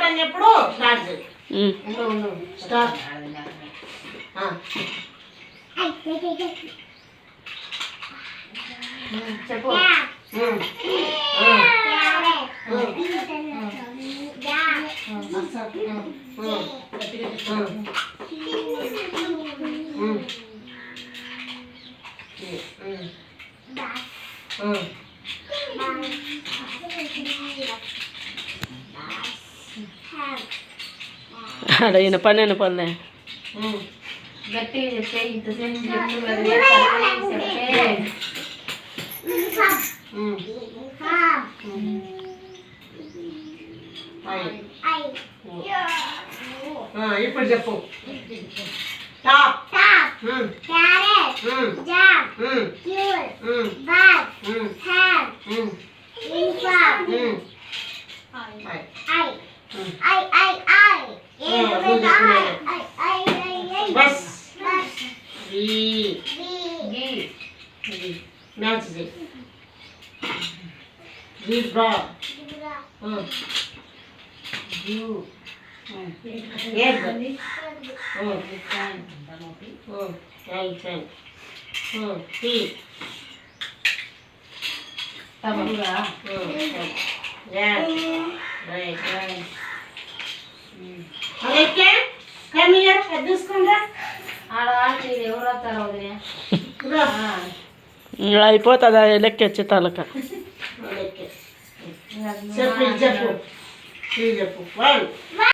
అని చెప్పుడు స్టార్ట్ చేయి. స్టార్ట్. చెప్పు. ఆడ ఈయన పన్నెండు పనులే గట్టిగా చెప్తే ఇంతసేపు చెప్తున్నారు. ఇప్పుడు చెప్పు. Top carrot jam cure bat ham uniform bus match से जीब्रा यू ఎవరు వస్తారో వదిలే అయిపోతుంది లెక్కెచ్చి తలక చెప్పు చెప్పు చెప్పు